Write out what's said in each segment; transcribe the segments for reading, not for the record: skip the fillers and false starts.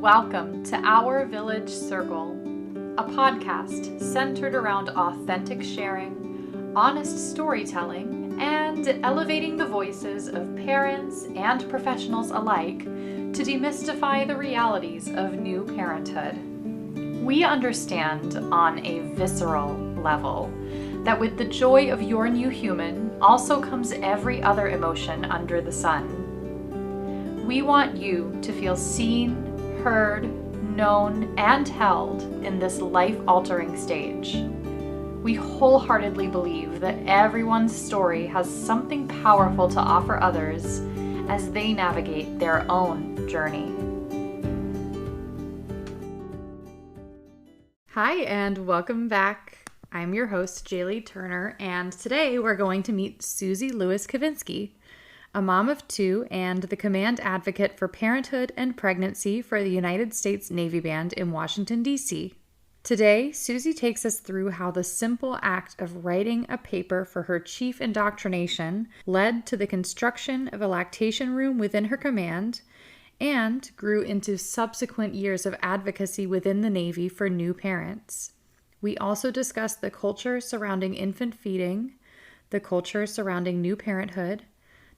Welcome to Our Village Circle, a podcast centered around authentic sharing, honest storytelling, and elevating the voices of parents and professionals alike to demystify the realities of new parenthood. We understand on a visceral level that with the joy of your new human also comes every other emotion under the sun. We want you to feel seen, heard, known, and held in this life-altering stage. We wholeheartedly believe that everyone's story has something powerful to offer others as they navigate their own journey. Hi, and welcome back. I'm your host, Jaylee Turner, and today we're going to meet Susie Lewis Kavinski, a mom of two and the command advocate for Parenthood and Pregnancy for the United States Navy Band in Washington, D.C. Today, Susie takes us through how the simple act of writing a paper for her Chief Indoctrination led to the construction of a lactation room within her command and grew into subsequent years of advocacy within the Navy for new parents. We also discuss the culture surrounding infant feeding, the culture surrounding new parenthood,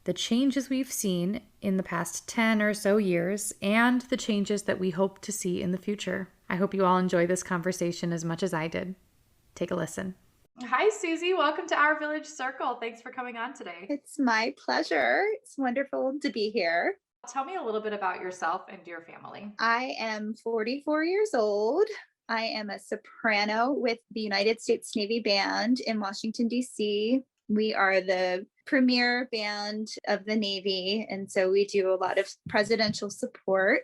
the changes we've seen in the past 10 or so years, and the changes that we hope to see in the future. I hope you all enjoy this conversation as much as I did. Take a listen. Hi, Susie. Welcome to Our Village Circle. Thanks for coming on today. It's my pleasure. It's wonderful to be here. Tell me a little bit about yourself and your family. I am 44 years old. I am a soprano with the United States Navy Band in Washington, D.C. We are the premier band of the Navy, and so we do a lot of presidential support.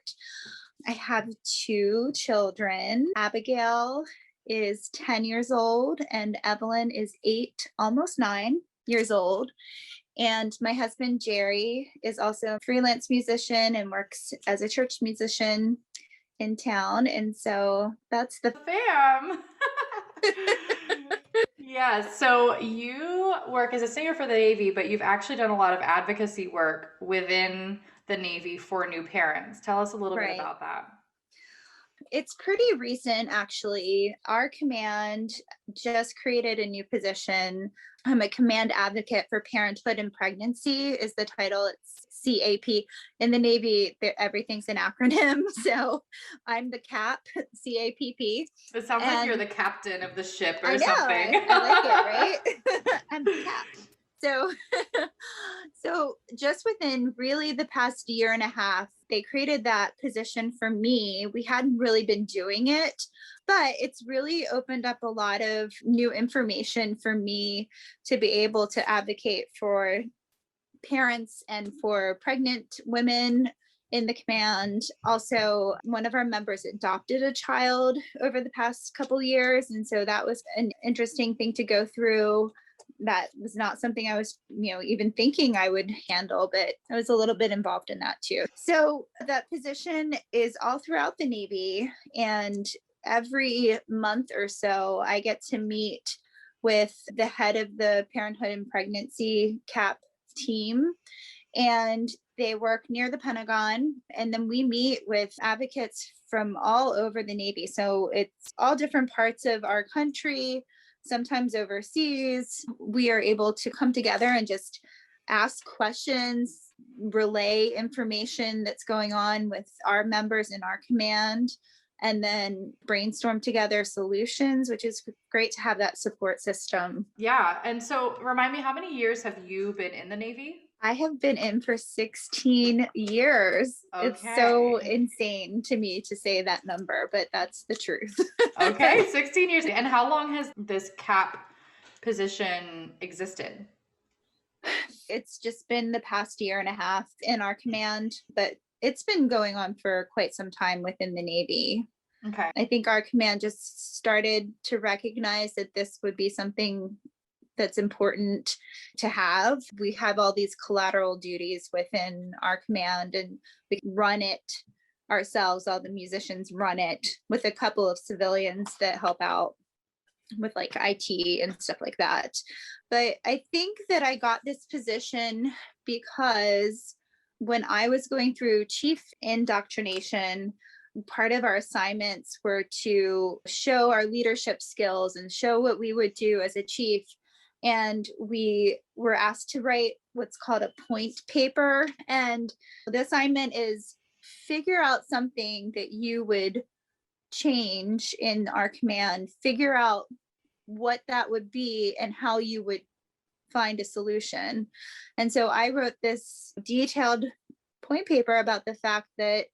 I have two children. Abigail is 10 years old, and Evelyn is 8, almost 9 years old. And my husband, Jerry, is also a freelance musician and works as a church musician in town. And so that's the fam. Yeah, so you work as a singer for the Navy, but you've actually done a lot of advocacy work within the Navy for new parents. Tell us a little bit about that. It's pretty recent, actually. Our command just created a new position. I'm a command advocate for Parenthood and Pregnancy is the title. It's CAP. In the Navy, everything's an acronym. So I'm the CAP, CAPP. It sounds like you're the captain of the ship or something. I like it, right? I'm the CAP. So just within really the past year and a half, they created that position for me. We hadn't really been doing it, but it's really opened up a lot of new information for me to be able to advocate for parents and for pregnant women in the command. Also, one of our members adopted a child over the past couple years, and so that was an interesting thing to go through. That was not something I was, even thinking I would handle, but I was a little bit involved in that too. So that position is all throughout the Navy, and every month or so, I get to meet with the head of the Parenthood and Pregnancy CAPP team, and they work near the Pentagon, and then we meet with advocates from all over the Navy. So it's all different parts of our country, sometimes overseas. We are able to come together and just ask questions, relay information that's going on with our members in our command, and then brainstorm together solutions, which is great to have that support system. Yeah. And so remind me, how many years have you been in the Navy? I have been in for 16 years. Okay. It's so insane to me to say that number, but that's the truth. Okay, 16 years. And how long has this CAP position existed? It's just been the past year and a half in our command, but it's been going on for quite some time within the Navy. Okay. I think our command just started to recognize that this would be something that's important to have. We have all these collateral duties within our command, and we run it ourselves. All the musicians run it with a couple of civilians that help out with like IT and stuff like that. But I think that I got this position because when I was going through Chief Indoctrination, Part of our assignments were to show our leadership skills and show what we would do as a chief. And we were asked to write what's called a point paper. And the assignment is figure out something that you would change in our command, figure out what that would be and how you would find a solution. And so I wrote this detailed point paper about the fact that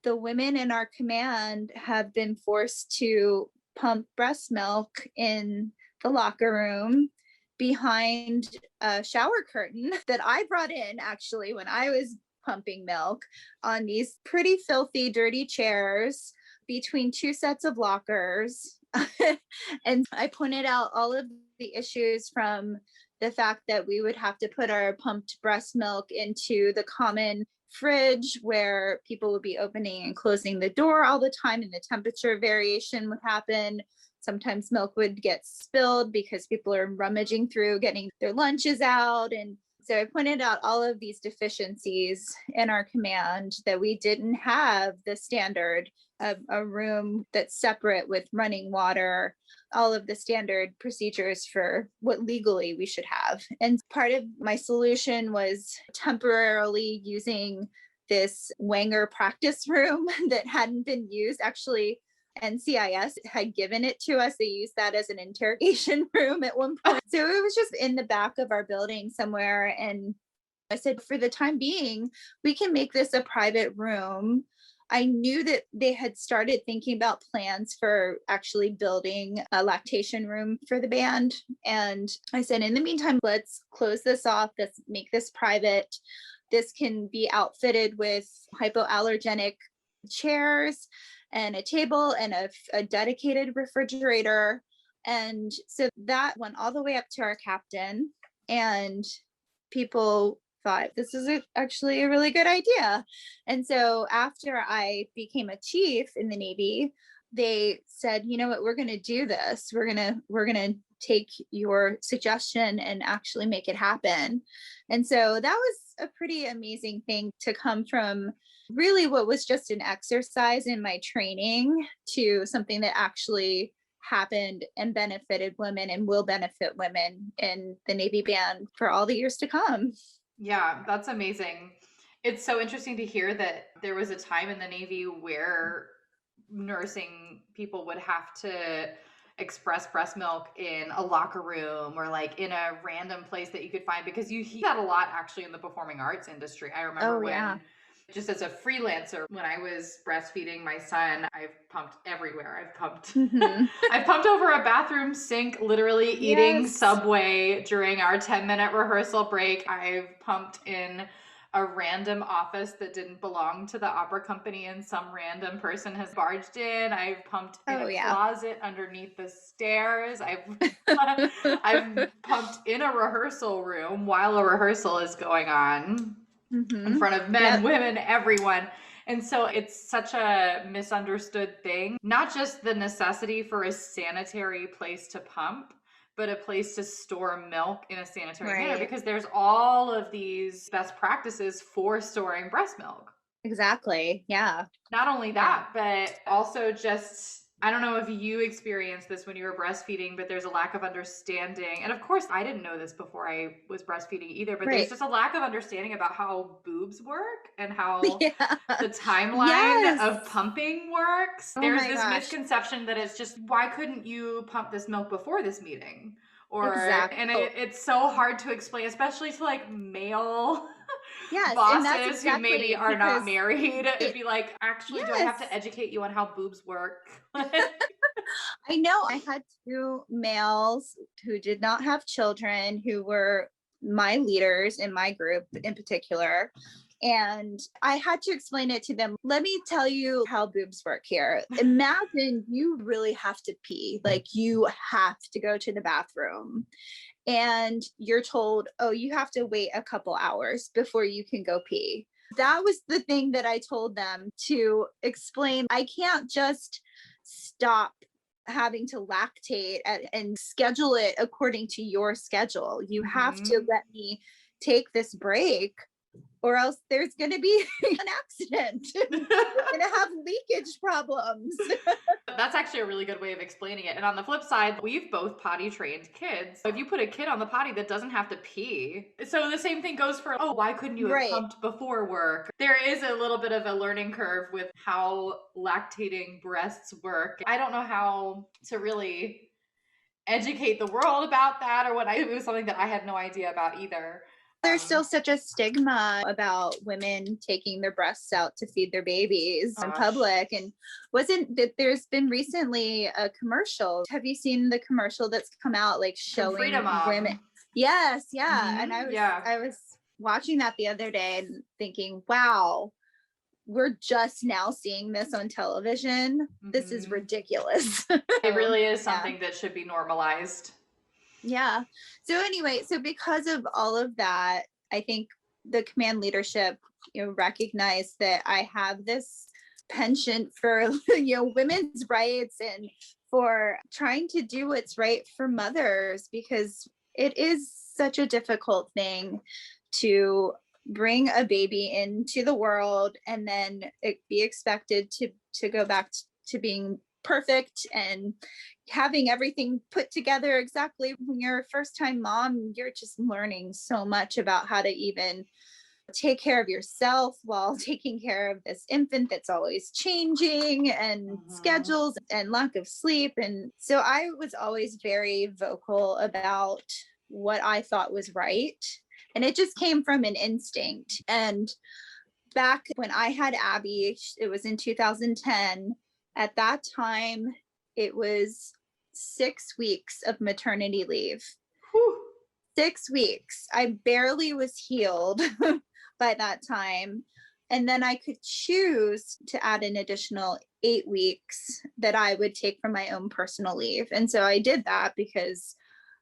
the women in our command have been forced to pump breast milk in the locker room behind a shower curtain that I brought in actually when I was pumping milk on these pretty filthy, dirty chairs between two sets of lockers. And I pointed out all of the issues, from the fact that we would have to put our pumped breast milk into the common fridge where people would be opening and closing the door all the time, and the temperature variation would happen. Sometimes milk would get spilled because people are rummaging through getting their lunches out. And so I pointed out all of these deficiencies in our command, that we didn't have the standard of a room that's separate with running water, all of the standard procedures for what legally we should have. And part of my solution was temporarily using this Wanger practice room that hadn't been used. Actually, NCIS had given it to us. They used that as an interrogation room at one point. So it was just in the back of our building somewhere. And I said, for the time being, we can make this a private room. I knew that they had started thinking about plans for actually building a lactation room for the band. And I said, in the meantime, let's close this off. Let's make this private. This can be outfitted with hypoallergenic chairs and a table and a dedicated refrigerator. And so that went all the way up to our captain, and people thought this is actually a really good idea. And so after I became a chief in the Navy, they said, you know what, we're going to do this. We're going to take your suggestion and actually make it happen. And so that was a pretty amazing thing to come from really what was just an exercise in my training to something that actually happened and benefited women and will benefit women in the Navy band for all the years to come. Yeah, that's amazing. It's so interesting to hear that there was a time in the Navy where nursing people would have to express breast milk in a locker room or like in a random place that you could find, because you hear that a lot actually in the performing arts industry. I remember just as a freelancer, when I was breastfeeding my son, I've pumped everywhere. I've pumped I've pumped over a bathroom sink, literally eating Subway during our 10-minute rehearsal break. I've pumped in a random office that didn't belong to the opera company and some random person has barged in. I've pumped in a closet underneath the stairs. I've pumped in a rehearsal room while a rehearsal is going on. In front of men, women, everyone. And so it's such a misunderstood thing, not just the necessity for a sanitary place to pump, but a place to store milk in a sanitary manner, because there's all of these best practices for storing breast milk. Exactly. Yeah. Not only that, but also just, I don't know if you experienced this when you were breastfeeding, but there's a lack of understanding. And of course, I didn't know this before I was breastfeeding either, but there's just a lack of understanding about how boobs work and how the timeline of pumping works. There's this misconception that it's just, why couldn't you pump this milk before this meeting? And it's so hard to explain, especially to like male bosses who maybe are not married. It'd be like, actually, do I have to educate you on how boobs work? I know. I had two males who did not have children, who were my leaders in my group in particular. And I had to explain it to them. Let me tell you how boobs work here. Imagine you really have to pee, like you have to go to the bathroom. And you're told, oh, you have to wait a couple hours before you can go pee. That was the thing that I told them to explain. I can't just stop having to lactate and schedule it according to your schedule. You have to let me take this break, or else there's going to be an accident. We're going to have leakage problems. That's actually a really good way of explaining it. And on the flip side, we've both potty trained kids. If you put a kid on the potty that doesn't have to pee, so the same thing goes for, oh, why couldn't you have Right. pumped before work? There is a little bit of a learning curve with how lactating breasts work. I don't know how to really educate the world about that, or what. It was something that I had no idea about either. There's still such a stigma about women taking their breasts out to feed their babies in public. And there's been recently a commercial. Have you seen the commercial that's come out, like showing women? Yes. Yeah. And I was watching that the other day and thinking, wow, we're just now seeing this on television. This is ridiculous. It really is something that should be normalized. Yeah. So anyway, because of all of that, I think the command leadership, recognized that I have this penchant for, women's rights and for trying to do what's right for mothers, because it is such a difficult thing to bring a baby into the world and then it be expected to go back to being perfect and having everything put together exactly. When you're a first-time mom, you're just learning so much about how to even take care of yourself while taking care of this infant that's always changing, and schedules and lack of sleep. And so I was always very vocal about what I thought was right. And it just came from an instinct. And back when I had Abby, it was in 2010. At that time, it was 6 weeks of maternity leave. Whew. 6 weeks. I barely was healed by that time. And then I could choose to add an additional 8 weeks that I would take from my own personal leave. And so I did that because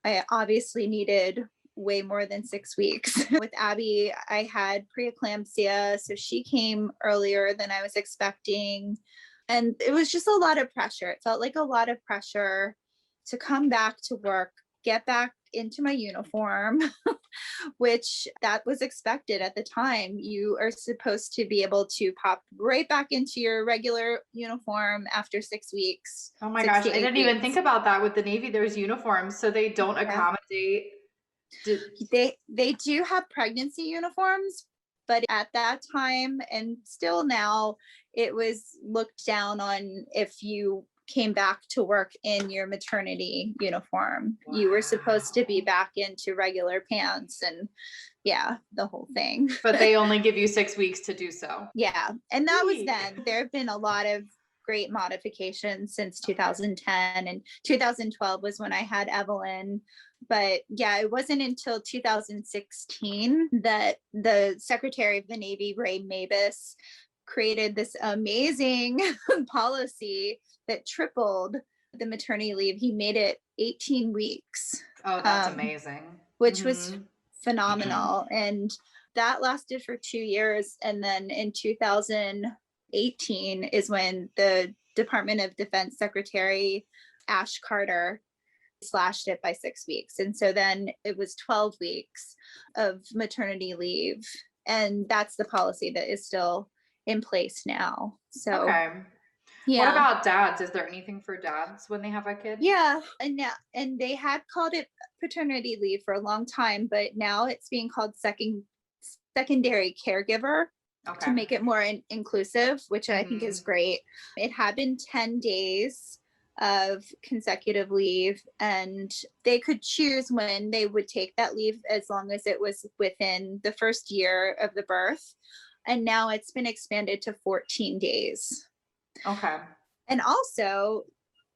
I obviously needed way more than 6 weeks. With Abby, I had preeclampsia, so she came earlier than I was expecting. And it was just a lot of pressure. It felt like a lot of pressure to come back to work, get back into my uniform, which that was expected at the time. You are supposed to be able to pop right back into your regular uniform after 6 weeks. Oh my gosh, I didn't even think about that. With the Navy, there's uniforms, so they don't accommodate. They do have pregnancy uniforms, but at that time, and still now, it was looked down on if you came back to work in your maternity uniform. Wow. You were supposed to be back into regular pants and the whole thing. But they only give you 6 weeks to do so. Yeah. And that was then. There have been a lot of great modifications since 2010, and 2012 was when I had Evelyn. But it wasn't until 2016 that the Secretary of the Navy, Ray Mabus, created this amazing policy that tripled the maternity leave. He made it 18 weeks. Oh, that's amazing. Which was phenomenal. And that lasted for 2 years. And then in 2018 is when the Department of Defense Secretary Ash Carter slashed it by 6 weeks. And so then it was 12 weeks of maternity leave. And that's the policy that is still in place now. So what about dads? Is there anything for dads when they have a kid? And they had called it paternity leave for a long time, but now it's being called secondary caregiver to make it more inclusive, which I think is great. It had been 10 days of consecutive leave, and they could choose when they would take that leave as long as it was within the first year of the birth. And now it's been expanded to 14 days. Okay. And also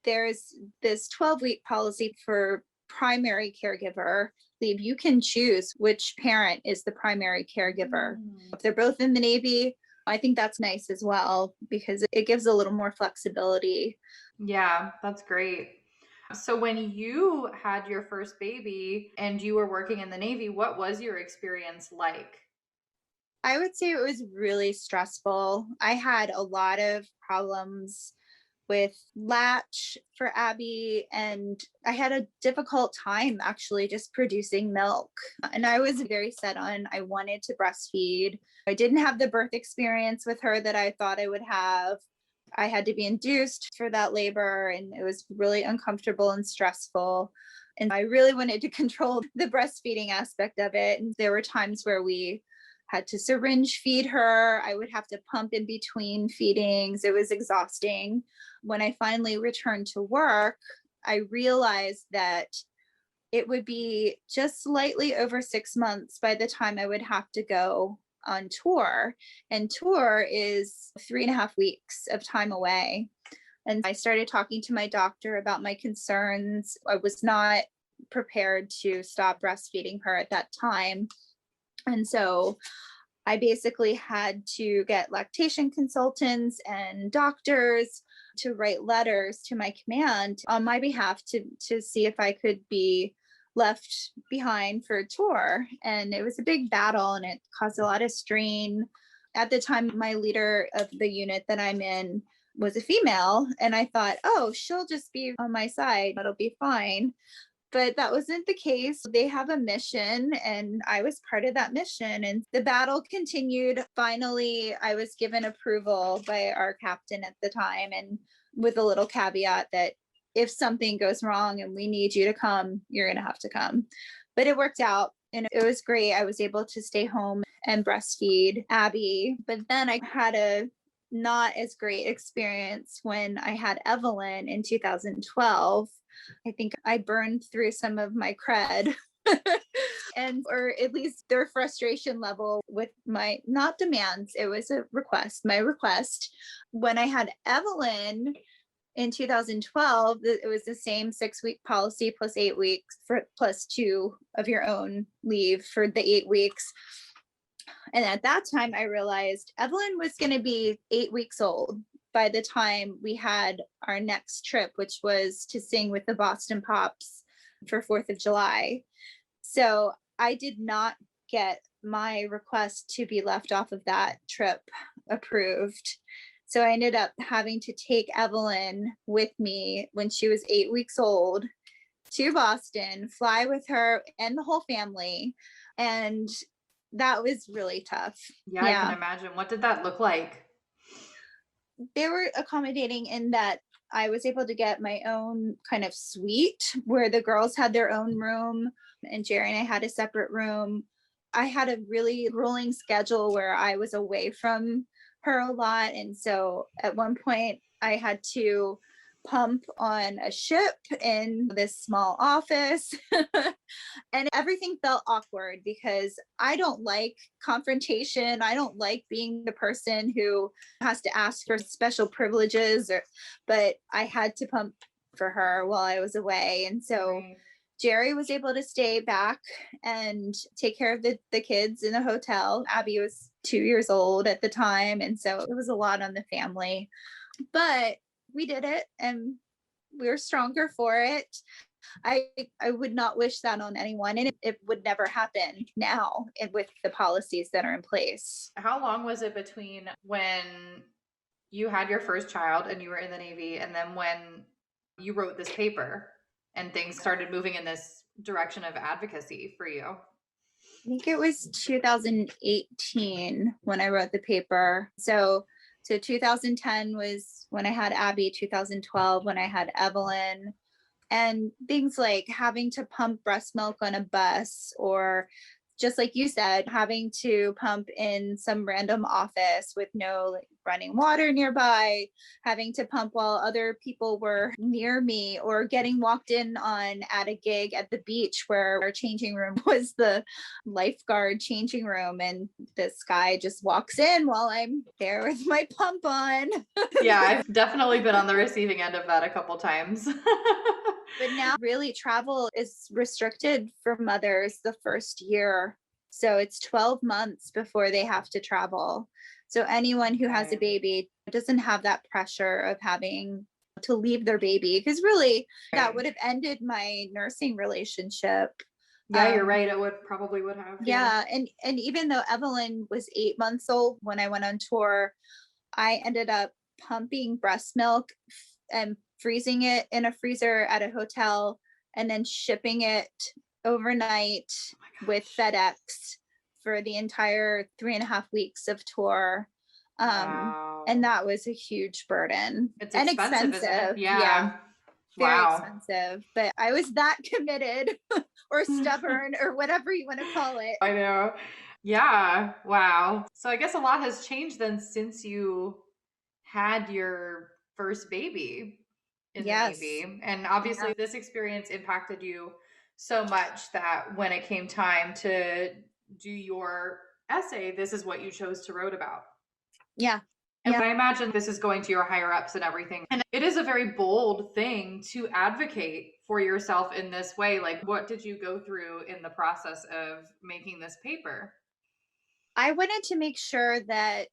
there's this 12-week policy for primary caregiver leave. You can choose which parent is the primary caregiver. If they're both in the Navy, I think that's nice as well, because it gives a little more flexibility. Yeah, that's great. So when you had your first baby and you were working in the Navy, what was your experience like? I would say it was really stressful. I had a lot of problems with latch for Abby, and I had a difficult time actually just producing milk. And I was very set on, I wanted to breastfeed. I didn't have the birth experience with her that I thought I would have, I had to be induced for that labor, and it was really uncomfortable and stressful. And I really wanted to control the breastfeeding aspect of it. And there were times where we had to syringe feed her. I would have to pump in between feedings. It was exhausting. When I finally returned to work, I realized that it would be just slightly over 6 months by the time I would have to go on tour. And tour is 3.5 weeks of time away. And I started talking to my doctor about my concerns. I was not prepared to stop breastfeeding her at that time. And so I basically had to get lactation consultants and doctors to write letters to my command on my behalf to see if I could be left behind for a tour. And it was a big battle, and it caused a lot of strain. At the time, my leader of the unit that I'm in was a female, and I thought, oh, she'll just be on my side, it'll be fine. But that wasn't the case. They have a mission, and I was part of that mission. And the battle continued. Finally, I was given approval by our captain at the time, and with a little caveat that if something goes wrong and we need you to come, you're going to have to come. But it worked out, and it was great. I was able to stay home and breastfeed Abby. But then I had a not as great experience when I had Evelyn in 2012. I think I burned through some of my cred and or at least their frustration level with my not demands. It was a request, my request. When I had Evelyn in 2012, it was the same 6-week policy plus 8 weeks for plus 2 of your own leave for the 8 weeks. And at that time, I realized Evelyn was going to be 8 weeks old by the time we had our next trip, which was to sing with the Boston Pops for 4th of July. So I did not get my request to be left off of that trip approved. So I ended up having to take Evelyn with me when she was 8 weeks old to Boston, fly with her and the whole family. And that was really tough. Yeah, I can imagine. What did that look like? They were accommodating in that I was able to get my own kind of suite where the girls had their own room and Jerry and I had a separate room. I had a really rolling schedule where I was away from her a lot. And so at one point I had to pump on a ship in this small office and everything felt awkward because I don't like confrontation. I don't like being the person who has to ask for special privileges, but I had to pump for her while I was away. And so Jerry was able to stay back and take care of the kids in the hotel. Abby was 2 years old at the time. And so it was a lot on the family, but we did it and we were stronger for it. I would not wish that on anyone, and it would never happen now with the policies that are in place. How long was it between when you had your first child and you were in the Navy and then when you wrote this paper and things started moving in this direction of advocacy for you? I think it was 2018 when I wrote the paper. So 2010 was when I had Abby, 2012 when I had Evelyn, and things like having to pump breast milk on a bus, or just like you said, having to pump in some random office with no running water nearby, having to pump while other people were near me, or getting walked in on at a gig at the beach where our changing room was the lifeguard changing room. And this guy just walks in while I'm there with my pump on. Yeah, I've definitely been on the receiving end of that a couple times. But now really travel is restricted for mothers the first year. So it's 12 months before they have to travel. So anyone who has a baby doesn't have that pressure of having to leave their baby, because really that would have ended my nursing relationship. Yeah, you're right. It probably would have. Yeah. And even though Evelyn was 8 months old when I went on tour, I ended up pumping breast milk and freezing it in a freezer at a hotel and then shipping it overnight with FedEx for the entire 3.5 weeks of tour. And Wow. that was a huge burden It's and expensive, isn't it? expensive. Yeah, Yeah. very Wow. expensive. But I was that committed or stubborn or whatever you want to call it. I know. Yeah. Wow. So I guess a lot has changed then since you had your first baby in the Yes. Navy. And Yeah. obviously, this experience impacted you so much that when it came time to do your essay, this is what you chose to write about. Yeah. And Yeah. I imagine this is going to your higher ups and everything. And it is a very bold thing to advocate for yourself in this way. Like, what did you go through in the process of making this paper? I wanted to make sure that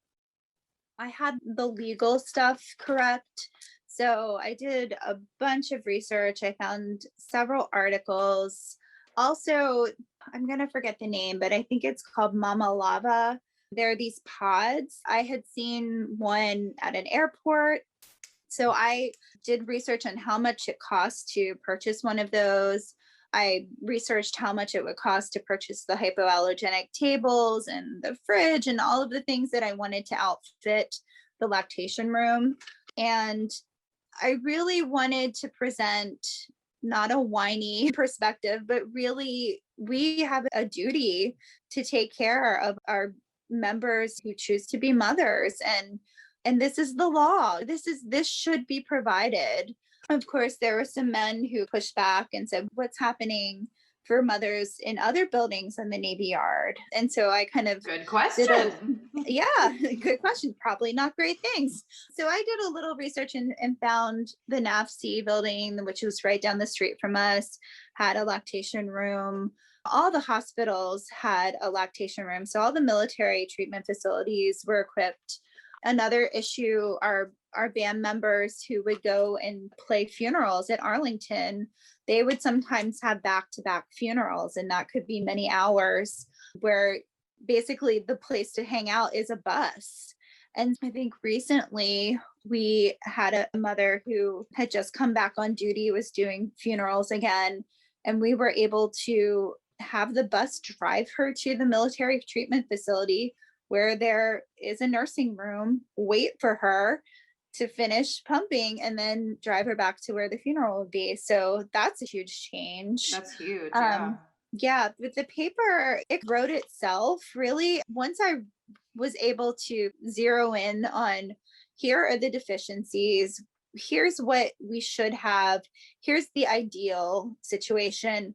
I had the legal stuff correct. So I did a bunch of research. I found several articles. Also, I'm going to forget the name, but I think it's called MamaVa. There are these pods. I had seen one at an airport. So I did research on how much it costs to purchase one of those. I researched how much it would cost to purchase the hypoallergenic tables and the fridge and all of the things that I wanted to outfit the lactation room. And I really wanted to present not a whiny perspective, but really we have a duty to take care of our members who choose to be mothers, and this is the law. This should be provided. Of course, there were some men who pushed back and said, what's happening for mothers in other buildings in the Navy Yard? And so I kind of Good question. yeah, good question. Probably not great things. So I did a little research and found the NAVC building, which was right down the street from us, had a lactation room. All the hospitals had a lactation room. So all the military treatment facilities were equipped. Another issue are our band members who would go and play funerals at Arlington. They would sometimes have back-to-back funerals, and that could be many hours, where basically the place to hang out is a bus. And I think recently we had a mother who had just come back on duty, was doing funerals again, and we were able to have the bus drive her to the military treatment facility, where there is a nursing room, wait for her to finish pumping, and then drive her back to where the funeral would be. So that's a huge change. That's huge. Yeah. Yeah, with the paper, it wrote itself really. Once I was able to zero in on, here are the deficiencies, here's what we should have, here's the ideal situation.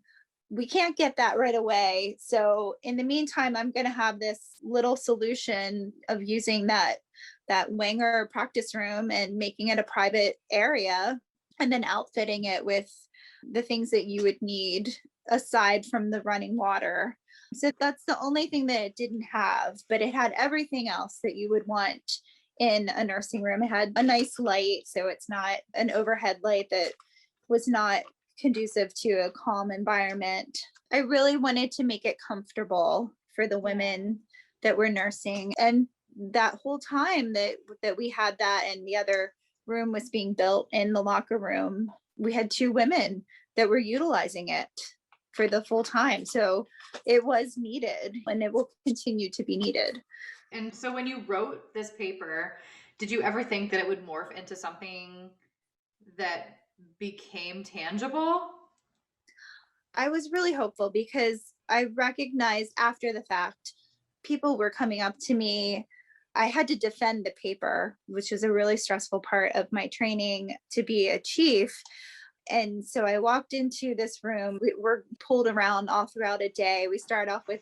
We can't get that right away. So in the meantime, I'm going to have this little solution of using that Wenger practice room and making it a private area, and then outfitting it with the things that you would need aside from the running water. So that's the only thing that it didn't have, but it had everything else that you would want in a nursing room. It had a nice light, so it's not an overhead light that was not conducive to a calm environment. I really wanted to make it comfortable for the women that were nursing. And that whole time that we had that, and the other room was being built in the locker room, we had 2 women that were utilizing it for the full time. So it was needed, and it will continue to be needed. And so when you wrote this paper, did you ever think that it would morph into something that became tangible? I was really hopeful, because I recognized after the fact, people were coming up to me. I had to defend the paper, which was a really stressful part of my training to be a chief. And so I walked into this room. We're pulled around all throughout a day. We start off with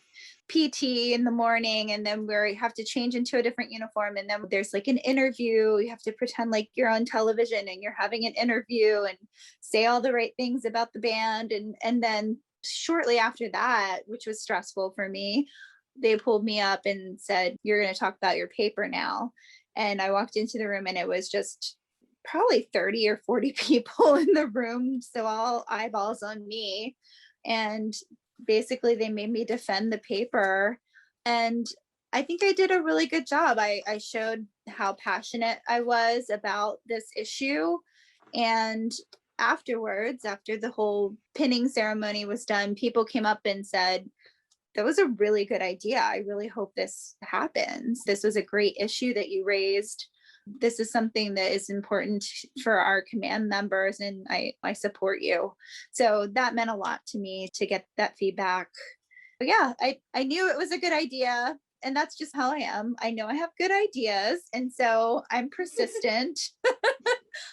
PT in the morning, and then we have to change into a different uniform. And then there's like an interview. You have to pretend like you're on television and you're having an interview and say all the right things about the band. And then shortly after that, which was stressful for me, they pulled me up and said, you're going to talk about your paper now. And I walked into the room, and it was just probably 30 or 40 people in the room. So all eyeballs on me. And basically they made me defend the paper. And I think I did a really good job. I showed how passionate I was about this issue. And afterwards, after the whole pinning ceremony was done, people came up and said, that was a really good idea. I really hope this happens. This was a great issue that you raised. This is something that is important for our command members, and I support you. So that meant a lot to me to get that feedback. But yeah, I knew it was a good idea. And that's just how I am. I know I have good ideas. And so I'm persistent.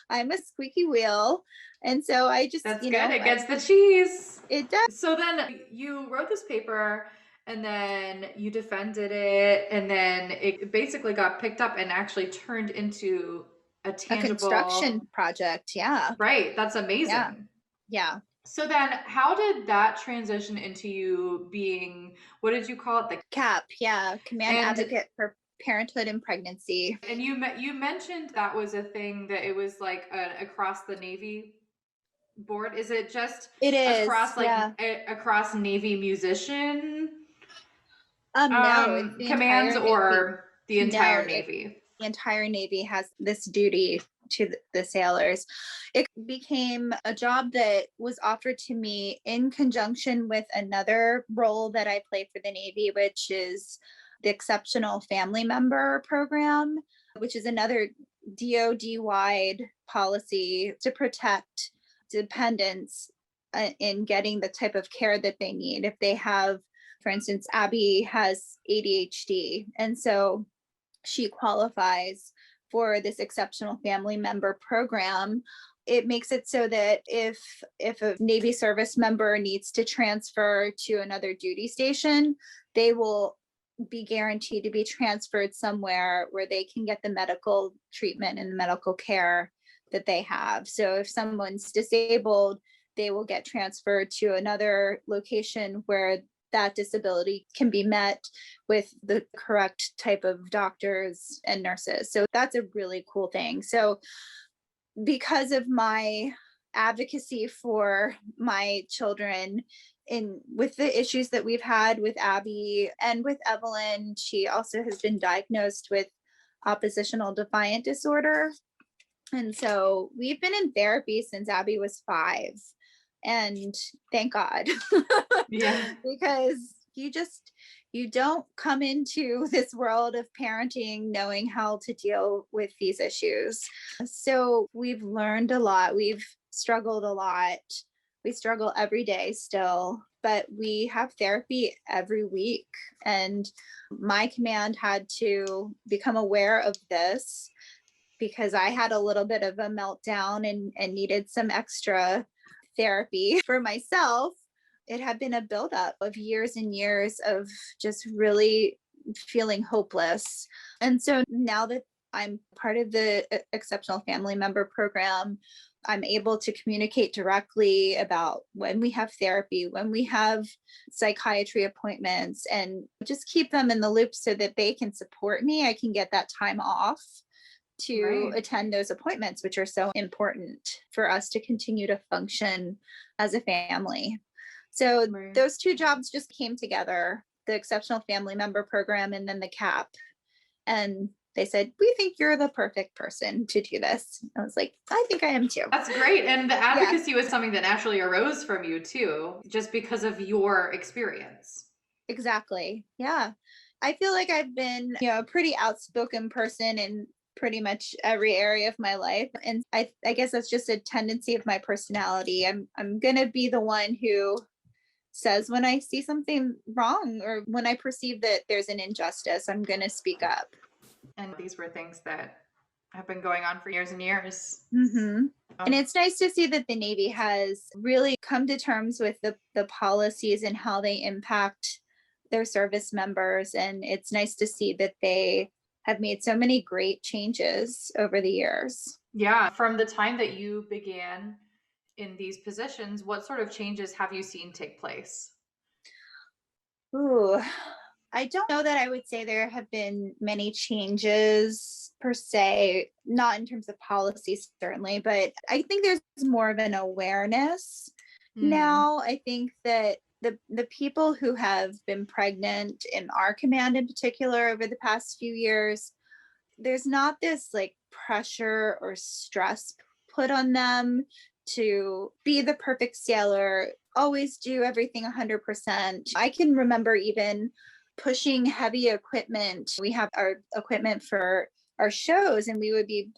I'm a squeaky wheel. And so I just, That's good. It gets the cheese. It does. So then you wrote this paper and then you defended it, and then it basically got picked up and actually turned into a tangible construction project. Yeah. Right. That's amazing. Yeah. So then how did that transition into you being, what did you call it? The CAPP. Yeah. Command Advocate for Parenthood and Pregnancy. And you mentioned that was a thing, that it was like across the Navy board. Is it just across across Navy musician no, it's the commands entire or Navy. the entire Navy? The entire Navy has this duty to the sailors. It became a job that was offered to me in conjunction with another role that I play for the Navy, which is the Exceptional Family Member Program, which is another DoD-wide policy to protect dependents in getting the type of care that they need. If they have, for instance, Abby has ADHD, and so she qualifies for this Exceptional Family Member Program. It makes it so that if a Navy service member needs to transfer to another duty station, they will be guaranteed to be transferred somewhere where they can get the medical treatment and the medical care that they have. So if someone's disabled, they will get transferred to another location where that disability can be met with the correct type of doctors and nurses. So that's a really cool thing. So because of my advocacy for my children, with the issues that we've had with Abby and with Evelyn, she also has been diagnosed with oppositional defiant disorder. And so we've been in therapy since Abby was 5. And thank God. Yeah. Because you don't come into this world of parenting knowing how to deal with these issues. So we've learned a lot. We've struggled a lot. We struggle every day still, but we have therapy every week. And my command had to become aware of this because I had a little bit of a meltdown and needed some extra therapy for myself. It had been a buildup of years and years of just really feeling hopeless. And so now that I'm part of the Exceptional Family Member Program, I'm able to communicate directly about when we have therapy, when we have psychiatry appointments, and just keep them in the loop so that they can support me. I can get that time off to attend those appointments, which are so important for us to continue to function as a family. So those two jobs just came together, the Exceptional Family Member Program and then the CAPP. And they said, we think you're the perfect person to do this. I was like, I think I am too. That's great. And the advocacy was something that naturally arose from you too, just because of your experience. Exactly. Yeah. I feel like I've been, a pretty outspoken person in pretty much every area of my life. And I guess that's just a tendency of my personality. I'm going to be the one who says when I see something wrong or when I perceive that there's an injustice, I'm going to speak up. And these were things that have been going on for years and years. Mm-hmm. And it's nice to see that the Navy has really come to terms with the policies and how they impact their service members. And it's nice to see that they have made so many great changes over the years. Yeah. From the time that you began in these positions, what sort of changes have you seen take place? Ooh, I don't know that I would say there have been many changes per se, not in terms of policy, certainly, but I think there's more of an awareness now. I think that the people who have been pregnant in our command in particular over the past few years, there's not this like pressure or stress put on them to be the perfect sailor, always do everything 100%. I can remember even pushing heavy equipment. We have our equipment for our shows, and we would be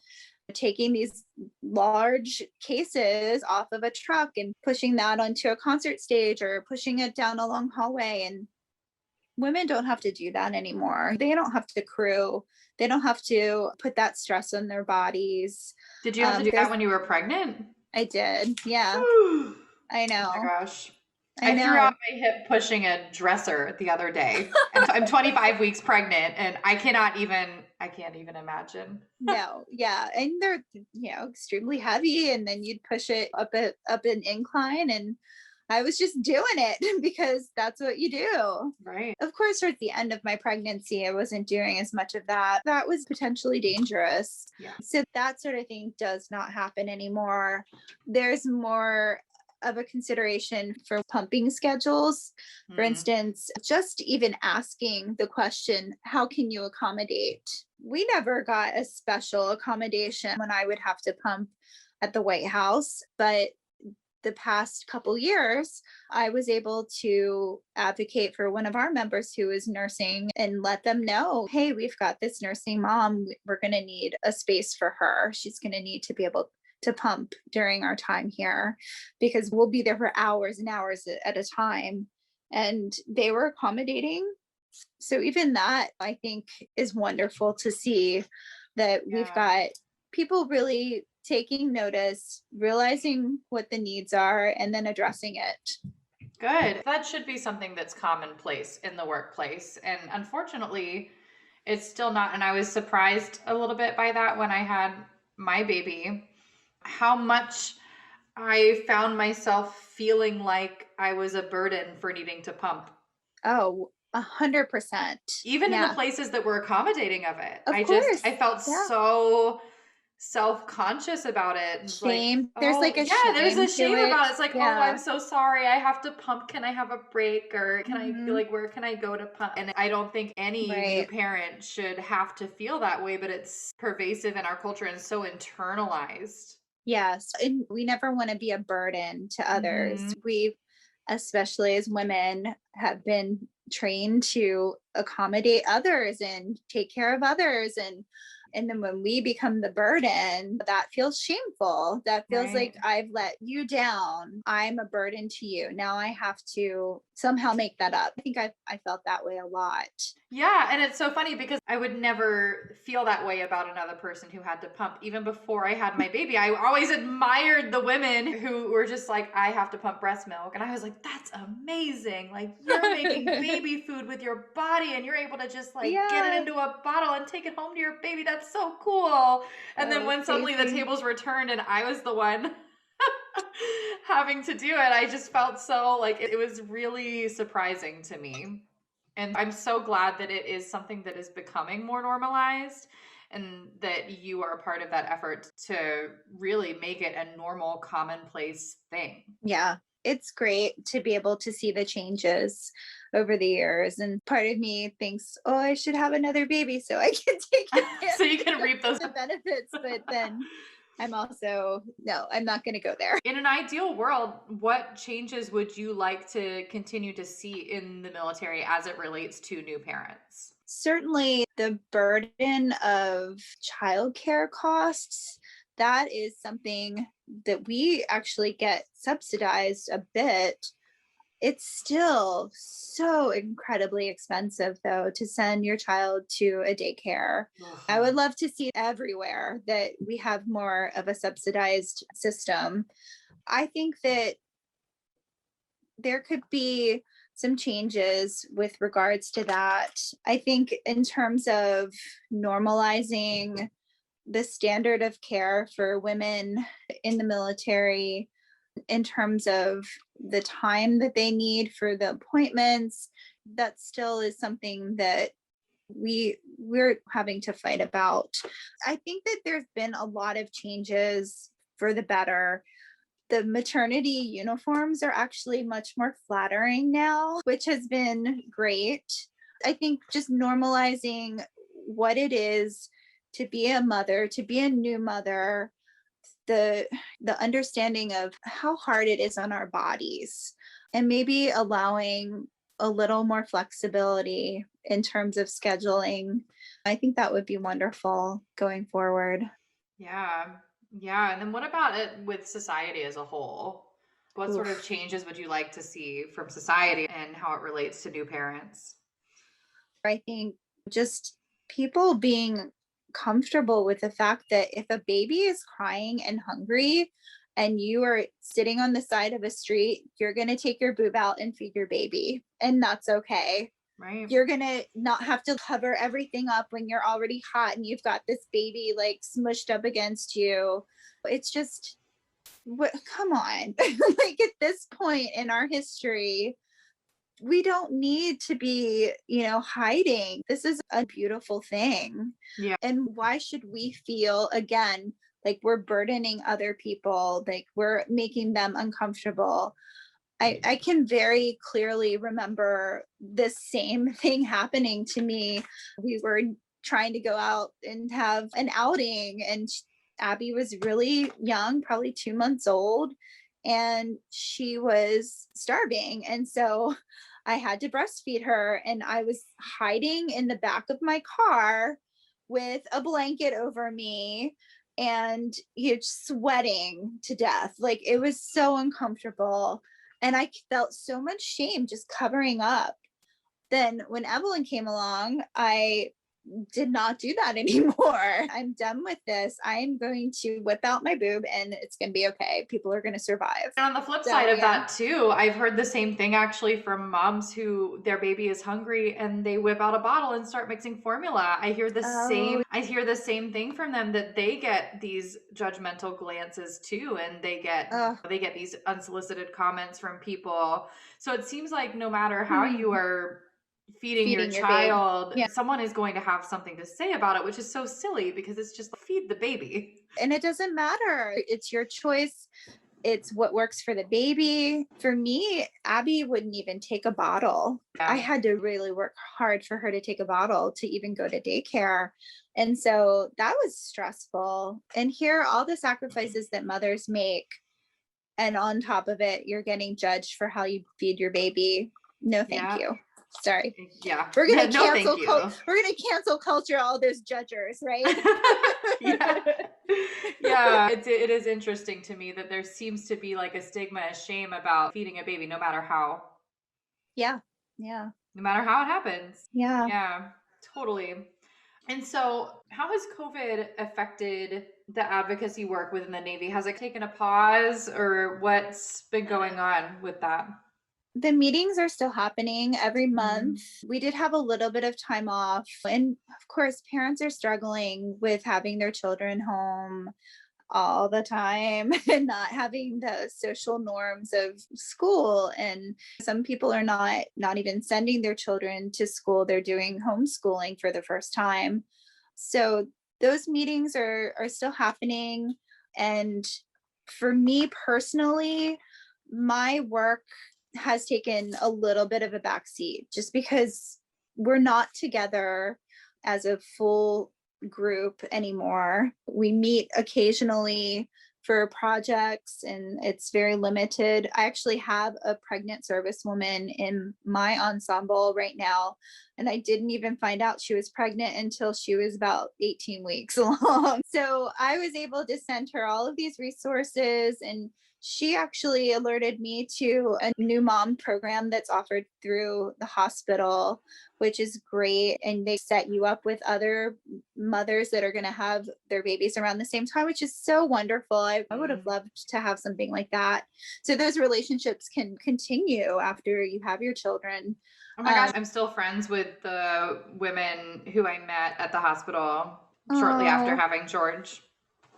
taking these large cases off of a truck and pushing that onto a concert stage or pushing it down a long hallway. And women don't have to do that anymore. They don't have to crew. They don't have to put that stress on their bodies. Did you have to do that when you were pregnant? I did. Yeah. I know. Oh my gosh. I threw know. out my hip pushing a dresser the other day. And I'm 25 weeks pregnant, and I can't even imagine. No, yeah. And they're, extremely heavy. And then you'd push it up an incline. And I was just doing it because that's what you do. Right. Of course, towards the end of my pregnancy, I wasn't doing as much of that. That was potentially dangerous. Yeah. So that sort of thing does not happen anymore. There's more of a consideration for pumping schedules. For instance, just even asking the question, how can you accommodate? We never got a special accommodation when I would have to pump at the White House, but the past couple years, I was able to advocate for one of our members who is nursing and let them know, hey, we've got this nursing mom. We're going to need a space for her. She's going to need to be able to pump during our time here because we'll be there for hours and hours at a time. And they were accommodating. So even that, I think, is wonderful to see that we've got people really taking notice, realizing what the needs are, and then addressing it. Good. That should be something that's commonplace in the workplace. And unfortunately, it's still not. And I was surprised a little bit by that when I had my baby, how much I found myself feeling like I was a burden for needing to pump. Oh, 100%. Even in the places that were accommodating of it. I felt so self-conscious about it. Shame. Like, there's shame. There's a shame about it. It's like, yeah. Oh, I'm so sorry. I have to pump. Can I have a break? Or can I feel like, where can I go to pump? And I don't think any new parent should have to feel that way, but it's pervasive in our culture and so internalized. Yes. And we never want to be a burden to others. We, especially as women, have been trained to accommodate others and take care of others. And then when we become the burden, that feels shameful. That feels like I've let you down. I'm a burden to you. Now I have to somehow make that up. I think I felt that way a lot. Yeah. And it's so funny because I would never feel that way about another person who had to pump. Even before I had my baby, I always admired the women who were just like, I have to pump breast milk. And I was like, that's amazing. Like, you're making baby food with your body and you're able to just get it into a bottle and take it home to your baby. That's so cool. And then when suddenly the tables were turned and I was the one having to do it, I just felt so it was really surprising to me. And I'm so glad that it is something that is becoming more normalized and that you are a part of that effort to really make it a normal, commonplace thing. Yeah, it's great to be able to see the changes over the years. And part of me thinks, oh, I should have another baby so I can take it. So you can reap those benefits. But then I'm also, no, I'm not going to go there. In an ideal world, what changes would you like to continue to see in the military as it relates to new parents? Certainly the burden of childcare costs, that is something that we actually get subsidized a bit. It's still so incredibly expensive, though, to send your child to a daycare. I would love to see everywhere that we have more of a subsidized system. I think that there could be some changes with regards to that. I think in terms of normalizing the standard of care for women in the military, in terms of the time that they need for the appointments, that still is something that we're having to fight about. I think that there's been a lot of changes for the better. The maternity uniforms are actually much more flattering now, which has been great. I think just normalizing what it is to be a mother, to be a new mother the understanding of how hard it is on our bodies, and maybe allowing a little more flexibility in terms of scheduling. I think that would be wonderful going forward. Yeah. Yeah. And then what about it with society as a whole? What sort of Oof. changes would you like to see from society and how it relates to new parents? I think just people being comfortable with the fact that if a baby is crying and hungry and you are sitting on the side of a street, you're going to take your boob out and feed your baby, and that's okay. Right. You're going to not have to cover everything up when you're already hot and you've got this baby like smushed up against you. It's just, what, come on. Like at this point in our history, we don't need to be, hiding. This is a beautiful thing. Yeah. And why should we feel, again, like we're burdening other people, like we're making them uncomfortable? I can very clearly remember this same thing happening to me. We were trying to go out and have an outing, and Abby was really young, probably 2 months old, and she was starving. And so I had to breastfeed her, and I was hiding in the back of my car with a blanket over me and sweating to death. Like it was so uncomfortable. And I felt so much shame just covering up. Then when Evelyn came along, I did not do that anymore. I'm done with this. I am going to whip out my boob and it's going to be okay. People are going to survive. And on the flip side of that too, I've heard the same thing actually from moms who their baby is hungry and they whip out a bottle and start mixing formula. I hear the same thing from them, that they get these judgmental glances too, and they get these unsolicited comments from people. So it seems like no matter how you are feeding your child, someone is going to have something to say about it, which is so silly because it's just feed the baby. And it doesn't matter. It's your choice. It's what works for the baby. For me, Abby wouldn't even take a bottle. Yeah. I had to really work hard for her to take a bottle to even go to daycare. And so that was stressful. And here are all the sacrifices that mothers make. And on top of it, you're getting judged for how you feed your baby. No, thank you. Sorry. Yeah. We're going to we're going to cancel culture all those judgers, right? Yeah. It is interesting to me that there seems to be like a stigma, a shame about feeding a baby, no matter how. Yeah. Yeah. No matter how it happens. Yeah. Yeah, totally. And so how has COVID affected the advocacy work within the Navy? Has it taken a pause, or what's been going on with that? The meetings are still happening every month. We did have a little bit of time off. And of course, parents are struggling with having their children home all the time and not having the social norms of school. And some people are not even sending their children to school. They're doing homeschooling for the first time. So those meetings are still happening. And for me personally, my work has taken a little bit of a backseat just because we're not together as a full group anymore. We meet occasionally for projects and it's very limited. I actually have a pregnant servicewoman in my ensemble right now, and I didn't even find out she was pregnant until she was about 18 weeks along. So I was able to send her all of these resources, and she actually alerted me to a new mom program that's offered through the hospital, which is great. And they set you up with other mothers that are going to have their babies around the same time, which is so wonderful. I would have loved to have something like that. So those relationships can continue after you have your children. Oh my gosh, I'm still friends with the women who I met at the hospital shortly after having George.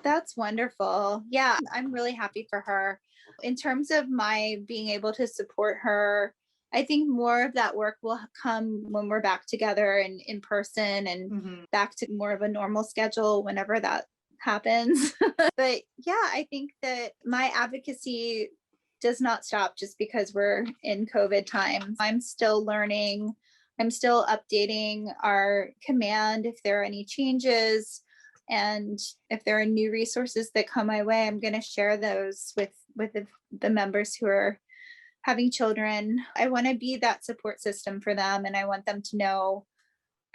That's wonderful. Yeah, I'm really happy for her. In terms of my being able to support her, I think more of that work will come when we're back together and in person and back to more of a normal schedule whenever that happens. But yeah, I think that my advocacy does not stop just because we're in COVID times. I'm still learning. I'm still updating our command if there are any changes. And if there are new resources that come my way, I'm going to share those with the members who are having children. I want to be that support system for them. And I want them to know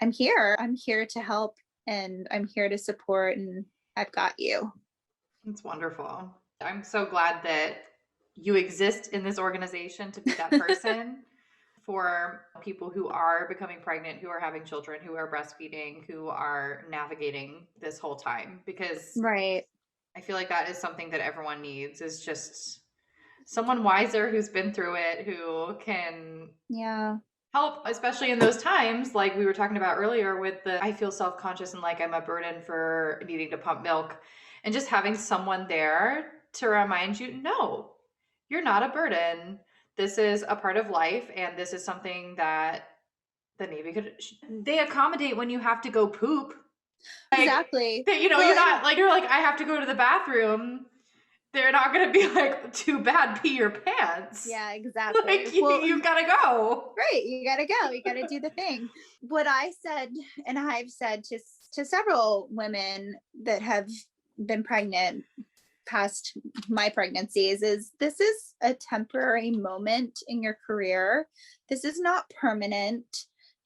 I'm here. I'm here to help, and I'm here to support, and I've got you. It's wonderful. I'm so glad that you exist in this organization to be that person for people who are becoming pregnant, who are having children, who are breastfeeding, who are navigating this whole time. Because Right. I feel like that is something that everyone needs, is just someone wiser who's been through it, who can help, especially in those times like we were talking about earlier with the I feel self-conscious and like I'm a burden for needing to pump milk, and just having someone there to remind you, no, you're not a burden. This is a part of life, and this is something that the Navy they accommodate when you have to go poop. Like, exactly. you're not like, you're like, I have to go to the bathroom. They're not going to be like, too bad, pee your pants. Yeah, exactly. Like, you've got to go. Right. You got to go. You got to do the thing. What I said, and I've said to several women that have been pregnant past my pregnancies, is this is a temporary moment in your career. This is not permanent.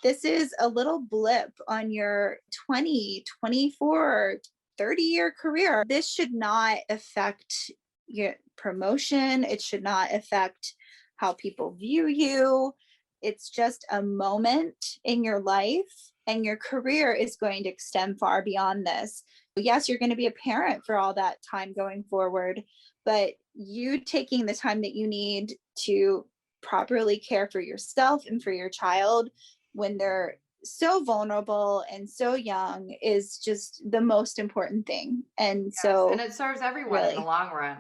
This is a little blip on your 20, 24, 30-year career. This should not affect your promotion. It should not affect how people view you. It's just a moment in your life, and your career is going to extend far beyond this. Yes, you're going to be a parent for all that time going forward, but you taking the time that you need to properly care for yourself and for your child when they're so vulnerable and so young is just the most important thing. And so, and it serves everyone in the long run.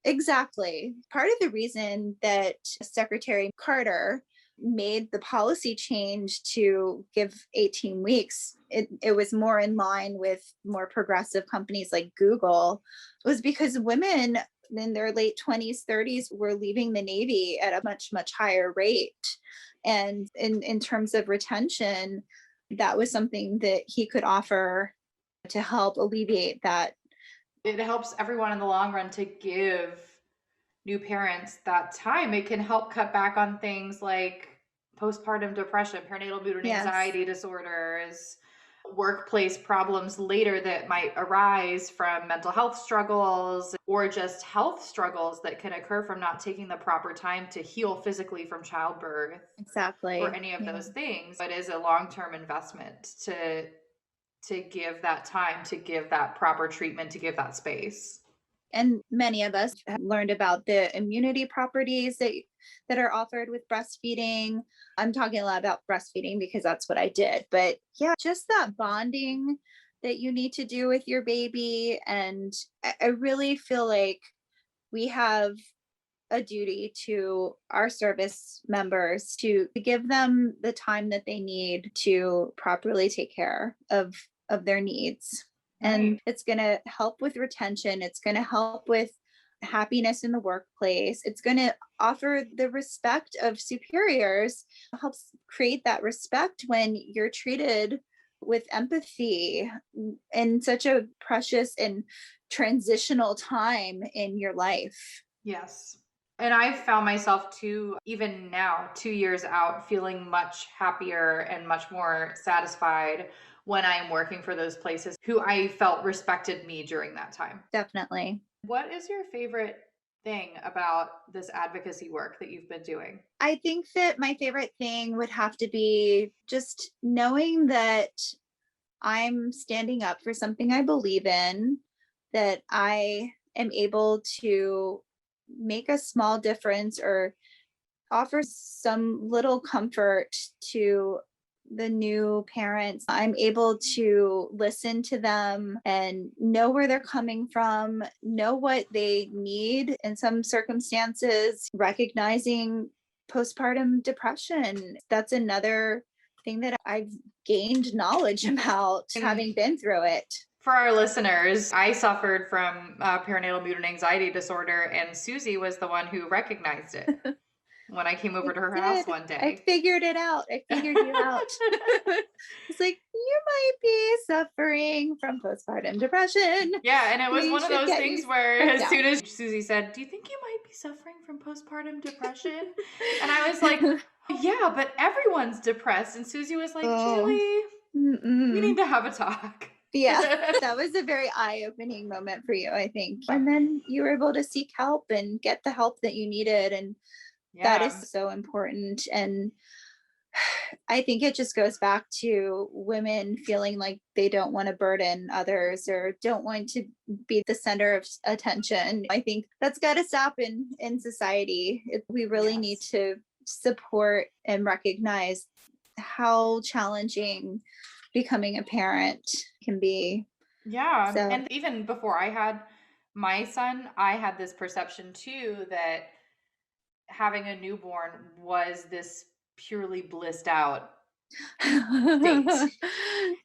Exactly. Part of the reason that Secretary Carter made the policy change to give 18 weeks, it was more in line with more progressive companies like Google, was because women in their late 20s, 30s were leaving the Navy at a much, much higher rate. And in terms of retention, that was something that he could offer to help alleviate that. It helps everyone in the long run to give new parents that time. It can help cut back on things like postpartum depression, perinatal mood and anxiety disorders, workplace problems later that might arise from mental health struggles, or just health struggles that can occur from not taking the proper time to heal physically from childbirth. Exactly. Or any of those things. It is a long-term investment to give that time, to give that proper treatment, to give that space. And many of us have learned about the immunity properties that are offered with breastfeeding. I'm talking a lot about breastfeeding because that's what I did. But yeah, just that bonding that you need to do with your baby. And I really feel like we have a duty to our service members to give them the time that they need to properly take care of their needs. And it's going to help with retention. It's going to help with happiness in the workplace. It's going to offer the respect of superiors, helps create that respect when you're treated with empathy in such a precious and transitional time in your life. Yes. And I've found myself too, even now, 2 years out, feeling much happier and much more satisfied when I'm working for those places who I felt respected me during that time. Definitely. What is your favorite thing about this advocacy work that you've been doing? I think that my favorite thing would have to be just knowing that I'm standing up for something I believe in, that I am able to make a small difference or offer some little comfort to the new parents. I'm able to listen to them and know where they're coming from, know what they need in some circumstances, recognizing postpartum depression. That's another thing that I've gained knowledge about having been through it. For our listeners, I suffered from perinatal mood and anxiety disorder, and Susie was the one who recognized it. When I came over to her house one day. I figured it out. I figured you out. It's like, you might be suffering from postpartum depression. Yeah, and it was We one of should those get things you where checked as out." soon as Susie said, "Do you think you might be suffering from postpartum depression?" And I was like, "Yeah, but everyone's depressed." And Susie was like, Oh, "Jaylee, we need mm-mm. to have a talk." Yeah, that was a very eye-opening moment for you, I think. And then you were able to seek help and get the help that you needed. And that is Yeah. so important. And I think it just goes back to women feeling like they don't want to burden others or don't want to be the center of attention. I think that's got to stop in society. We really need Yes. to support and recognize how challenging becoming a parent can be. Yeah. So, And even before I had my son, I had this perception too that having a newborn was this purely blissed out state. And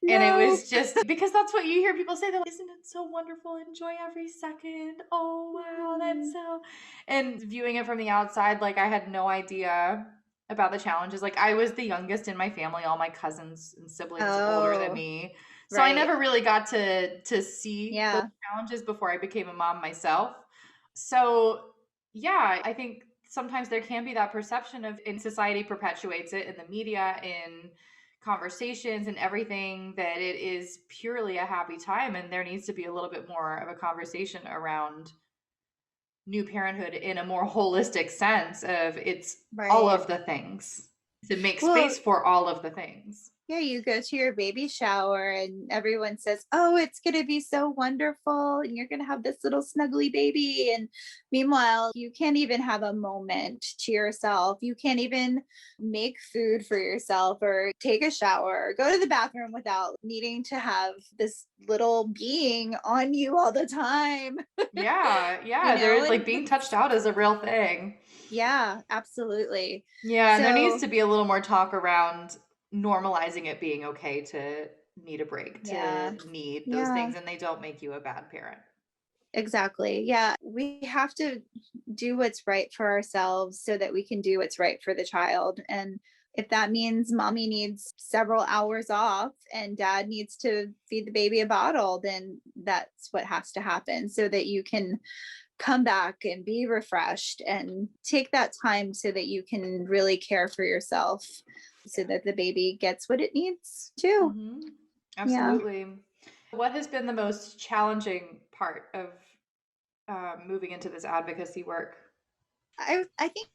it no. was just because that's what you hear people say. They're like, "Isn't it so wonderful? Enjoy every second. Oh, wow, that's so." And viewing it from the outside, like I had no idea about the challenges. Like I was the youngest in my family. All my cousins and siblings older than Oh, me. So I right. never really got to see those Yeah. challenges before I became a mom myself. So yeah, I think sometimes there can be that perception of, and society perpetuates it in the media, in conversations and everything, that it is purely a happy time, and there needs to be a little bit more of a conversation around new parenthood in a more holistic sense of it's all Right. of the things, to make Well, space for all of the things. yeah, you go to your baby shower and everyone says, "Oh, it's going to be so wonderful. And you're going to have this little snuggly baby." And meanwhile, you can't even have a moment to yourself. You can't even make food for yourself or take a shower or go to the bathroom without needing to have this little being on you all the time. Yeah, yeah, there's like And being touched out is a real thing. yeah, absolutely. Yeah, and there needs So, to be a little more talk around normalizing it being okay to need a break, to yeah, need those yeah. things, and they don't make you a bad parent. Exactly. Yeah. We have to do what's right for ourselves so that we can do what's right for the child. And if that means mommy needs several hours off and dad needs to feed the baby a bottle, then that's what has to happen so that you can come back and be refreshed and take that time so that you can really care for yourself so Yeah. that the baby gets what it needs too. Mm-hmm. Yeah. Absolutely. What has been the most challenging part of moving into this advocacy work? I think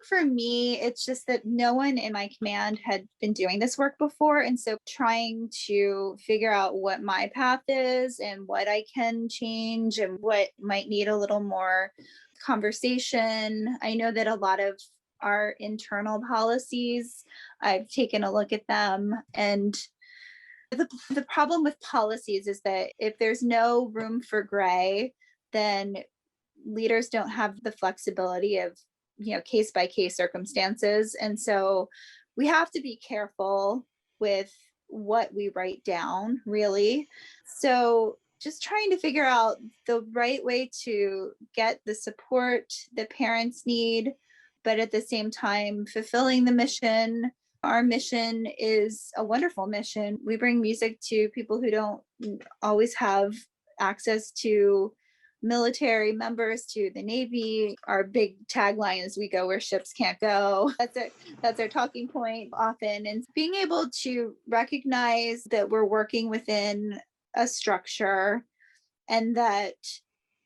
for me, it's just that no one in my command had been doing this work before. And so trying to figure out what my path is and what I can change and what might need a little more conversation. I know that a lot of our internal policies, I've taken a look at them. And the problem with policies is that if there's no room for gray, then leaders don't have the flexibility of case by case circumstances, and so we have to be careful with what we write down, really. So just trying to figure out the right way to get the support the parents need, but at the same time fulfilling the mission. Our mission is a wonderful mission. We bring music to people who don't always have access to military members, to the Navy. Our big tagline is "We go where ships can't go." That's our talking point often. And being able to recognize that we're working within a structure and that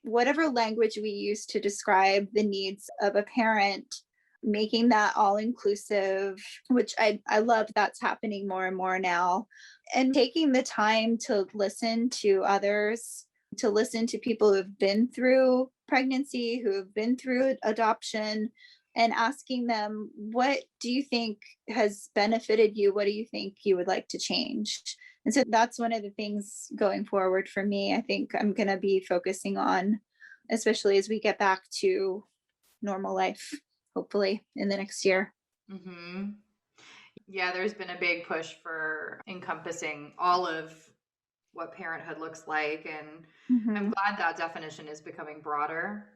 whatever language we use to describe the needs of a parent, making that all inclusive, which I love that's happening more and more now, and taking the time to listen to others, to listen to people who've been through pregnancy, who have been through adoption, and asking them, what do you think has benefited you? What do you think you would like to change? And so that's one of the things going forward for me. I think I'm going to be focusing on, especially as we get back to normal life, hopefully in the next year. Mm-hmm. Yeah, there's been a big push for encompassing all of what parenthood looks like, and I'm Mm-hmm. glad that definition is becoming broader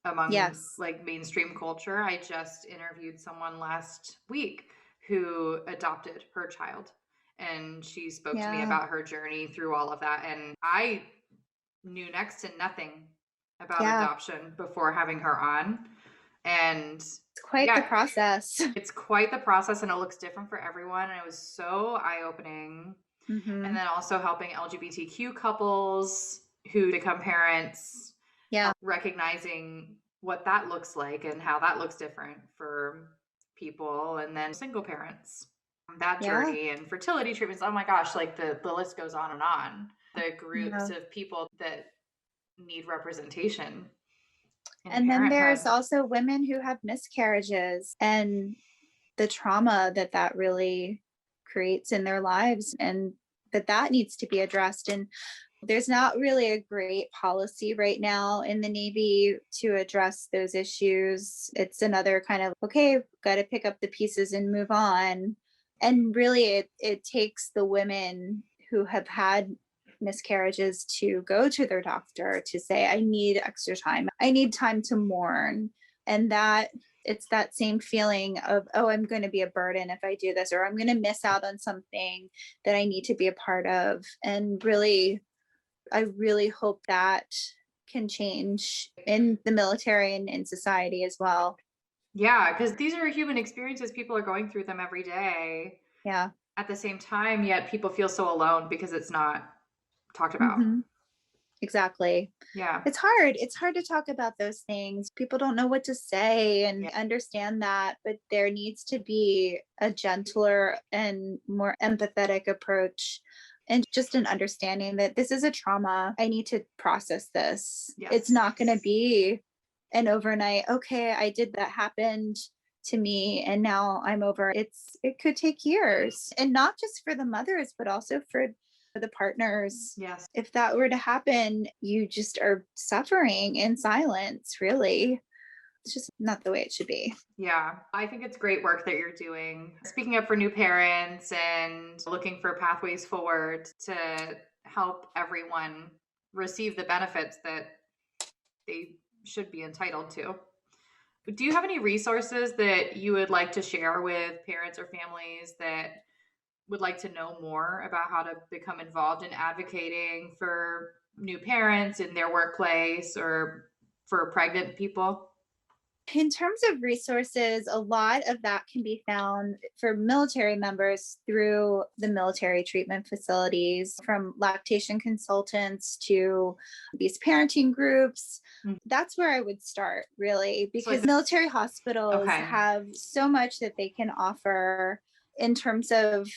among Yes. like mainstream culture. I just interviewed someone last week who adopted her child, And she spoke to me Yeah. about her journey through all of that. And I knew next to nothing about Yeah. adoption before having her on. And It's quite the process. it's quite the process, and it looks different for everyone. And it was so eye-opening. Mm-hmm. And then also helping LGBTQ couples who become parents, Yeah. recognizing what that looks like and how that looks different for people. And then single parents, that journey and fertility treatments. Oh my gosh, like the list goes on and on. The groups of people that need representation. And then there's also women who have miscarriages and the trauma that really creates in their lives, and that needs to be addressed. And there's not really a great policy right now in the Navy to address those issues. It's another kind of, okay, got to pick up the pieces and move on. And really it takes the women who have had miscarriages to go to their doctor to say, I need extra time. I need time to mourn. And that it's that same feeling of, oh, I'm going to be a burden if I do this, or I'm going to miss out on something that I need to be a part of. And really, I really hope that can change in the military and in society as well. Yeah, because these are human experiences. People are going through them every day. Yeah. At the same time, yet people feel so alone because it's not talked about. Mm-hmm. Exactly. Yeah. It's hard. It's hard to talk about those things. People don't know what to say and understand that, but there needs to be a gentler and more empathetic approach, and just an understanding that this is a trauma. I need to process this. Yes. It's not going to be an overnight, okay, I did that, happened to me and now I'm over. It could take years, and not just for the mothers, but also for the partners. Yes. If that were to happen, you just are suffering in silence, really. It's just not the way it should be. Yeah, I think it's great work that you're doing. Speaking up for new parents and looking for pathways forward to help everyone receive the benefits that they should be entitled to. Do you have any resources that you would like to share with parents or families that would like to know more about how to become involved in advocating for new parents in their workplace or for pregnant people? In terms of resources, a lot of that can be found for military members through the military treatment facilities, from lactation consultants to these parenting groups. Mm-hmm. That's where I would start, really, because military hospitals have so much that they can offer in terms of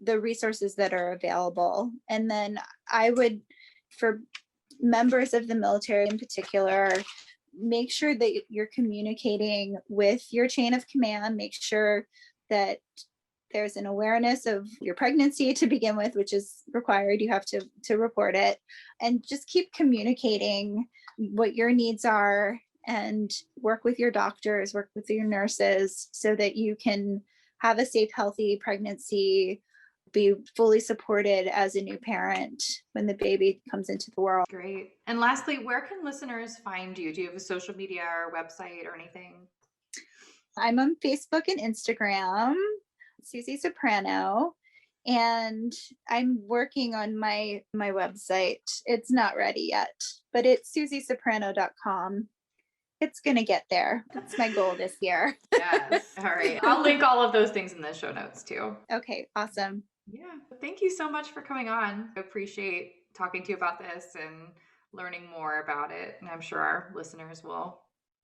the resources that are available. And then I would, for members of the military in particular, make sure that you're communicating with your chain of command. Make sure that there's an awareness of your pregnancy to begin with, which is required. You have to report it, and just keep communicating what your needs are, and work with your doctors, work with your nurses, so that you can have a safe, healthy pregnancy, be fully supported as a new parent when the baby comes into the world. Great. And lastly, where can listeners find you? Do you have a social media or website or anything? I'm on Facebook and Instagram, Susie Soprano, and I'm working on my website. It's not ready yet, but it's susiesoprano.com. It's going to get there. That's my goal this year. Yes. All right. I'll link all of those things in the show notes too. Okay. Awesome. Yeah. Thank you so much for coming on. I appreciate talking to you about this and learning more about it. And I'm sure our listeners will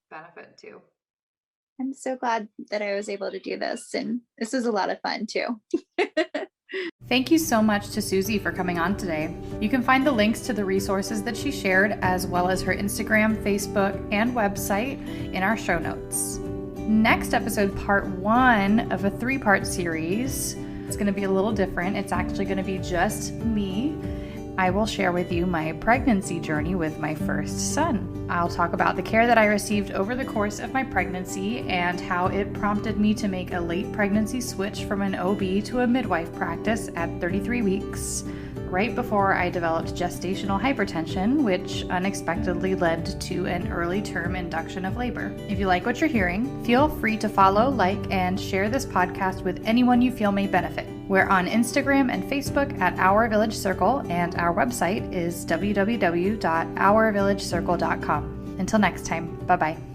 benefit too. I'm so glad that I was able to do this. And this was a lot of fun too. Thank you so much to Susie for coming on today. You can find the links to the resources that she shared, as well as her Instagram, Facebook, and website in our show notes. Next episode, part 1 of a 3-part series. It's going to be a little different. It's actually going to be just me. I will share with you my pregnancy journey with my first son. I'll talk about the care that I received over the course of my pregnancy and how it prompted me to make a late pregnancy switch from an OB to a midwife practice at 33 weeks. right before I developed gestational hypertension, which unexpectedly led to an early term induction of labor. If you like what you're hearing, feel free to follow, like, and share this podcast with anyone you feel may benefit. We're on Instagram and Facebook at Our Village Circle, and our website is www.ourvillagecircle.com. Until next time, bye-bye.